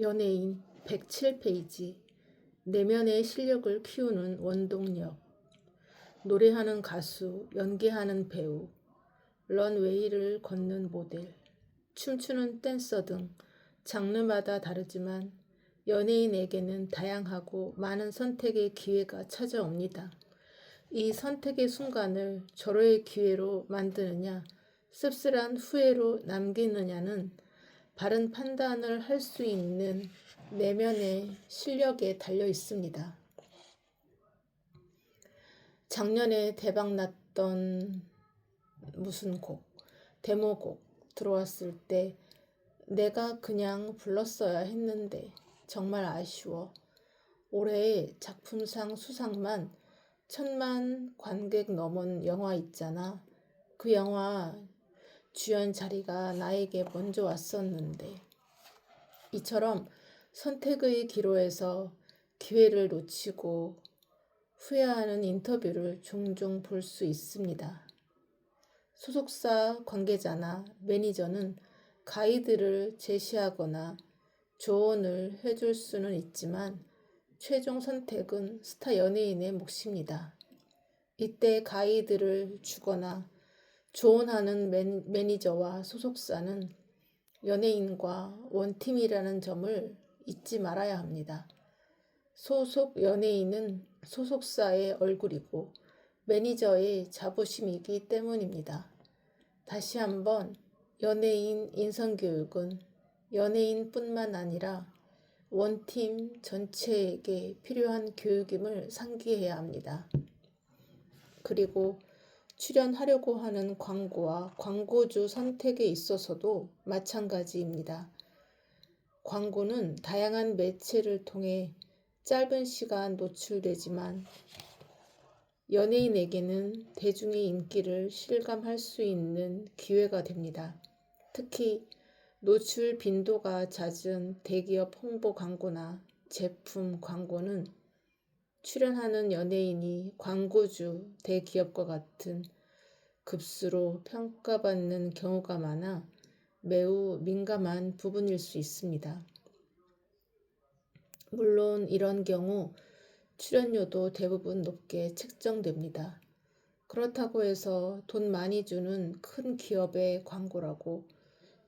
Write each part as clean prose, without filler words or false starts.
연예인 107페이지 내면의 실력을 키우는 원동력. 노래하는 가수, 연기하는 배우, 런웨이를 걷는 모델, 춤추는 댄서 등 장르마다 다르지만 연예인에게는 다양하고 많은 선택의 기회가 찾아옵니다. 이 선택의 순간을 절호의 기회로 만드느냐, 씁쓸한 후회로 남기느냐는 바른 판단을 할 수 있는 내면의 실력에 달려 있습니다. 작년에 대박났던 무슨 곡, 데모곡 들어왔을 때 내가 그냥 불렀어야 했는데 정말 아쉬워. 올해의 작품상 수상만 1,000만 관객 넘은 영화 있잖아. 그 영화 주연 자리가 나에게 먼저 왔었는데. 이처럼 선택의 기로에서 기회를 놓치고 후회하는 인터뷰를 종종 볼 수 있습니다. 소속사 관계자나 매니저는 가이드를 제시하거나 조언을 해줄 수는 있지만 최종 선택은 스타 연예인의 몫입니다. 이때 가이드를 주거나 조언하는 매니저와 소속사는 연예인과 원팀이라는 점을 잊지 말아야 합니다. 소속 연예인은 소속사의 얼굴이고 매니저의 자부심이기 때문입니다. 다시 한번 연예인 인성교육은 연예인뿐만 아니라 원팀 전체에게 필요한 교육임을 상기해야 합니다. 그리고 출연하려고 하는 광고와 광고주 선택에 있어서도 마찬가지입니다. 광고는 다양한 매체를 통해 짧은 시간 노출되지만 연예인에게는 대중의 인기를 실감할 수 있는 기회가 됩니다. 특히 노출 빈도가 잦은 대기업 홍보 광고나 제품 광고는 출연하는 연예인이 광고주, 대기업과 같은 급수로 평가받는 경우가 많아 매우 민감한 부분일 수 있습니다. 물론 이런 경우 출연료도 대부분 높게 책정됩니다. 그렇다고 해서 돈 많이 주는 큰 기업의 광고라고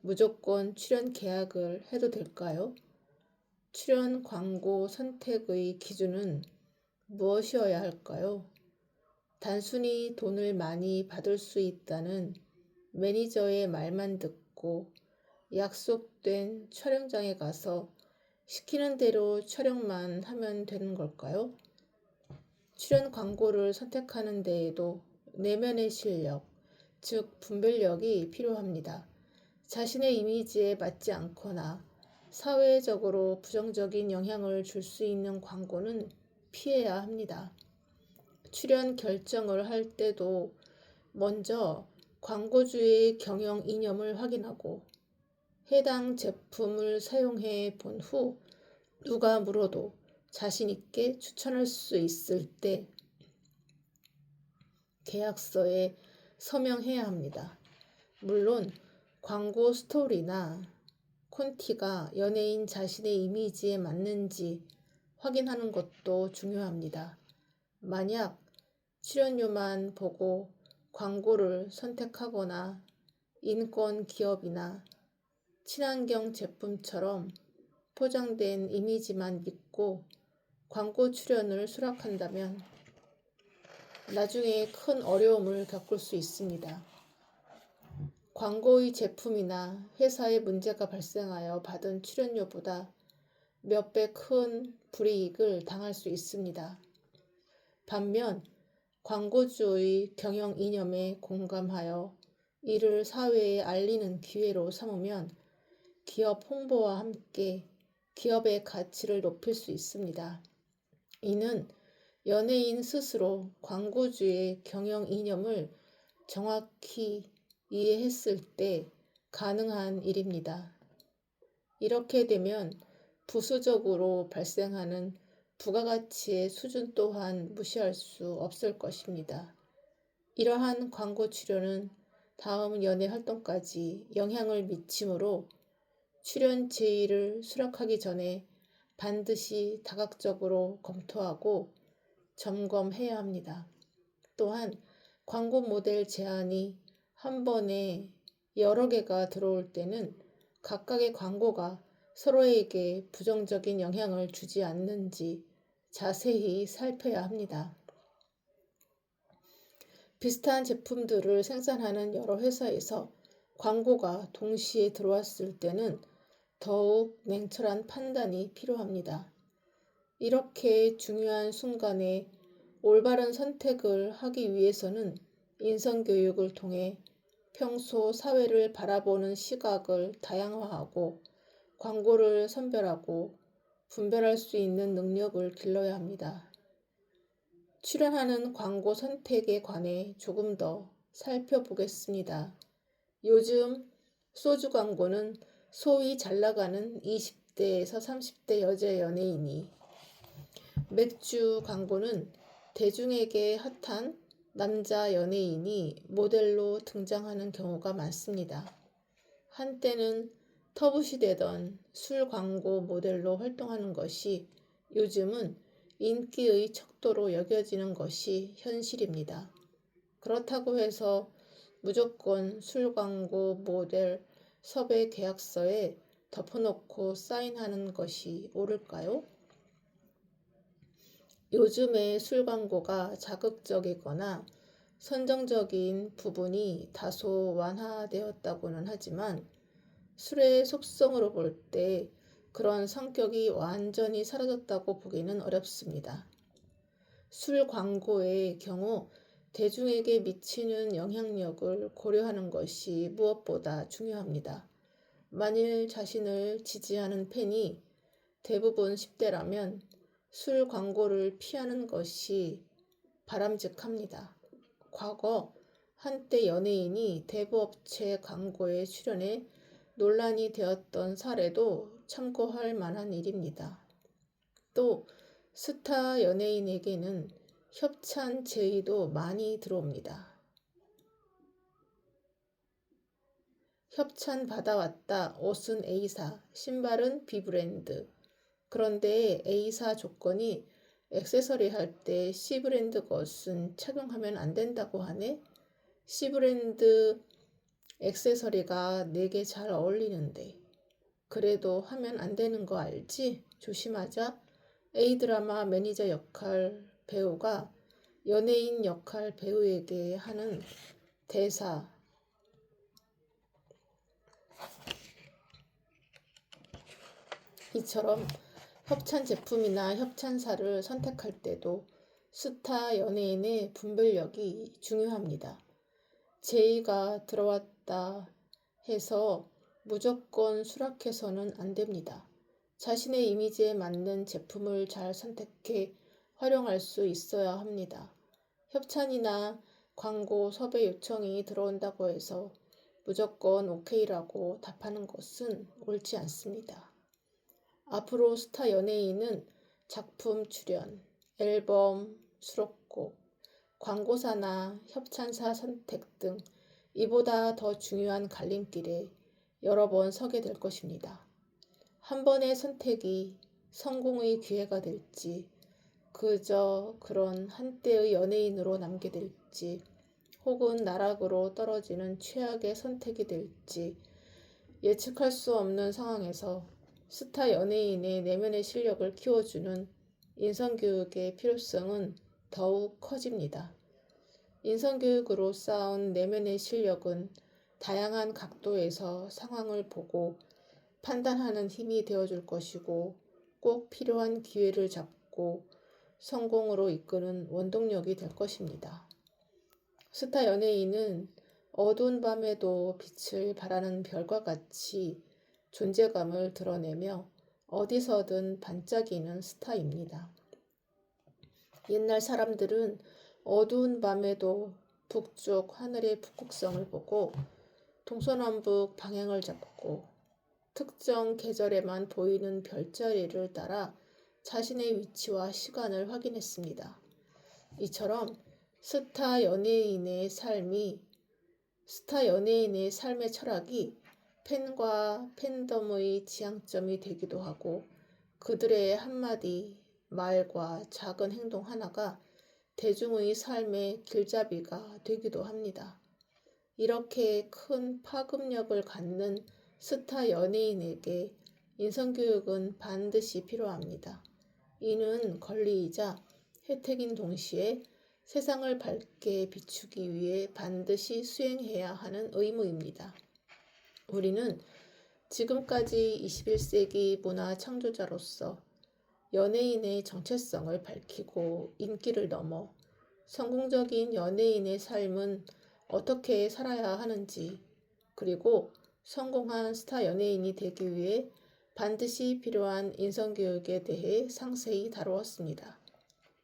무조건 출연 계약을 해도 될까요? 출연 광고 선택의 기준은 무엇이어야 할까요? 단순히 돈을 많이 받을 수 있다는 매니저의 말만 듣고 약속된 촬영장에 가서 시키는 대로 촬영만 하면 되는 걸까요? 출연 광고를 선택하는 데에도 내면의 실력, 즉 분별력이 필요합니다. 자신의 이미지에 맞지 않거나 사회적으로 부정적인 영향을 줄 수 있는 광고는 피해야 합니다. 출연 결정을 할 때도 먼저 광고주의 경영 이념을 확인하고 해당 제품을 사용해 본 후 누가 물어도 자신 있게 추천할 수 있을 때 계약서에 서명해야 합니다. 물론 광고 스토리나 콘티가 연예인 자신의 이미지에 맞는지 확인하는 것도 중요합니다. 만약 출연료만 보고 광고를 선택하거나 인권 기업이나 친환경 제품처럼 포장된 이미지만 믿고 광고 출연을 수락한다면 나중에 큰 어려움을 겪을 수 있습니다. 광고의 제품이나 회사에 문제가 발생하여 받은 출연료보다 몇 배 큰 불이익을 당할 수 있습니다. 반면 광고주의 경영 이념에 공감하여 이를 사회에 알리는 기회로 삼으면 기업 홍보와 함께 기업의 가치를 높일 수 있습니다. 이는 연예인 스스로 광고주의 경영 이념을 정확히 이해했을 때 가능한 일입니다. 이렇게 되면 부수적으로 발생하는 부가가치의 수준 또한 무시할 수 없을 것입니다. 이러한 광고 출연은 다음 연예 활동까지 영향을 미치므로 출연 제의를 수락하기 전에 반드시 다각적으로 검토하고 점검해야 합니다. 또한 광고 모델 제안이 한 번에 여러 개가 들어올 때는 각각의 광고가 서로에게 부정적인 영향을 주지 않는지 자세히 살펴야 합니다. 비슷한 제품들을 생산하는 여러 회사에서 광고가 동시에 들어왔을 때는 더욱 냉철한 판단이 필요합니다. 이렇게 중요한 순간에 올바른 선택을 하기 위해서는 인성교육을 통해 평소 사회를 바라보는 시각을 다양화하고 광고를 선별하고 분별할 수 있는 능력을 길러야 합니다. 출연하는 광고 선택에 관해 조금 더 살펴보겠습니다. 요즘 소주 광고는 소위 잘나가는 20대에서 30대 여자 연예인이, 맥주 광고는 대중에게 핫한 남자 연예인이 모델로 등장하는 경우가 많습니다. 한때는 터부시되던 술 광고 모델로 활동하는 것이 요즘은 인기의 척도로 여겨지는 것이 현실입니다. 그렇다고 해서 무조건 술 광고 모델 섭외 계약서에 덮어놓고 사인하는 것이 옳을까요? 요즘의 술 광고가 자극적이거나 선정적인 부분이 다소 완화되었다고는 하지만 술의 속성으로 볼 때 그런 성격이 완전히 사라졌다고 보기는 어렵습니다. 술 광고의 경우 대중에게 미치는 영향력을 고려하는 것이 무엇보다 중요합니다. 만일 자신을 지지하는 팬이 대부분 10대라면 술 광고를 피하는 것이 바람직합니다. 과거 한때 연예인이 대부업체 광고에 출연해 논란이 되었던 사례도 참고할 만한 일입니다. 또 스타 연예인에게는 협찬 제의도 많이 들어옵니다. 협찬 받아왔다. 옷은 A사, 신발은 B브랜드. 그런데 A사 조건이 액세서리 할 때 C브랜드 것은 착용하면 안 된다고 하네. C브랜드 액세서리가 내게 잘 어울리는데 그래도 하면 안 되는 거 알지? 조심하자. A드라마 매니저 역할 배우가 연예인 역할 배우에게 하는 대사. 이처럼 협찬 제품이나 협찬사를 선택할 때도 스타 연예인의 분별력이 중요합니다. 제의가 들어왔다 해서 무조건 수락해서는 안 됩니다. 자신의 이미지에 맞는 제품을 잘 선택해 활용할 수 있어야 합니다. 협찬이나 광고 섭외 요청이 들어온다고 해서 무조건 오케이라고 답하는 것은 옳지 않습니다. 앞으로 스타 연예인은 작품 출연, 앨범, 수록곡, 광고사나 협찬사 선택 등 이보다 더 중요한 갈림길에 여러 번 서게 될 것입니다. 한 번의 선택이 성공의 기회가 될지, 그저 그런 한때의 연예인으로 남게 될지, 혹은 나락으로 떨어지는 최악의 선택이 될지 예측할 수 없는 상황에서 스타 연예인의 내면의 실력을 키워주는 인성교육의 필요성은 더욱 커집니다. 인성교육으로 쌓은 내면의 실력은 다양한 각도에서 상황을 보고 판단하는 힘이 되어줄 것이고 꼭 필요한 기회를 잡고 성공으로 이끄는 원동력이 될 것입니다. 스타 연예인은 어두운 밤에도 빛을 발하는 별과 같이 존재감을 드러내며 어디서든 반짝이는 스타입니다. 옛날 사람들은 어두운 밤에도 북쪽 하늘의 북극성을 보고 동서남북 방향을 잡고 특정 계절에만 보이는 별자리를 따라 자신의 위치와 시간을 확인했습니다. 이처럼 스타 연예인의 삶의 철학이 팬과 팬덤의 지향점이 되기도 하고 그들의 한마디 말과 작은 행동 하나가 대중의 삶의 길잡이가 되기도 합니다. 이렇게 큰 파급력을 갖는 스타 연예인에게 인성교육은 반드시 필요합니다. 이는 권리이자 혜택인 동시에 세상을 밝게 비추기 위해 반드시 수행해야 하는 의무입니다. 우리는 지금까지 21세기 문화 창조자로서 연예인의 정체성을 밝히고 인기를 넘어 성공적인 연예인의 삶은 어떻게 살아야 하는지, 그리고 성공한 스타 연예인이 되기 위해 반드시 필요한 인성교육에 대해 상세히 다루었습니다.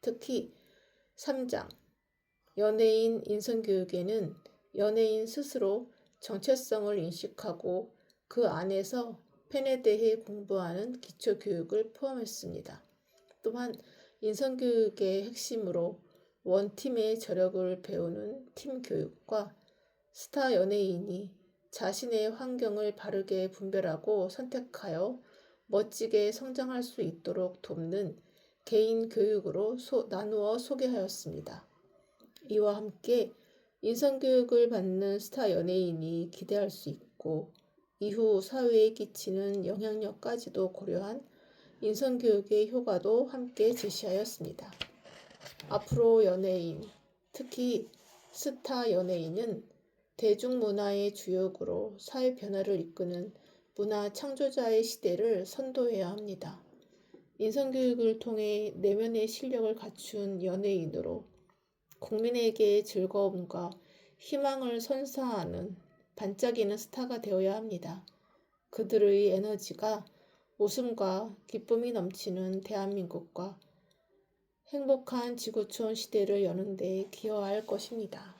특히 3장 연예인 인성교육에는 연예인 스스로 정체성을 인식하고 그 안에서 팬에 대해 공부하는 기초교육을 포함했습니다. 또한 인성교육의 핵심으로 원팀의 저력을 배우는 팀교육과 스타 연예인이 자신의 환경을 바르게 분별하고 선택하여 멋지게 성장할 수 있도록 돕는 개인 교육으로 나누어 소개하였습니다. 이와 함께 인성교육을 받는 스타 연예인이 기대할 수 있고 이후 사회에 끼치는 영향력까지도 고려한 인성교육의 효과도 함께 제시하였습니다. 앞으로 연예인, 특히 스타 연예인은 대중문화의 주역으로 사회 변화를 이끄는 문화 창조자의 시대를 선도해야 합니다. 인성교육을 통해 내면의 실력을 갖춘 연예인으로 국민에게 즐거움과 희망을 선사하는 반짝이는 스타가 되어야 합니다. 그들의 에너지가 웃음과 기쁨이 넘치는 대한민국과 행복한 지구촌 시대를 여는 데 기여할 것입니다.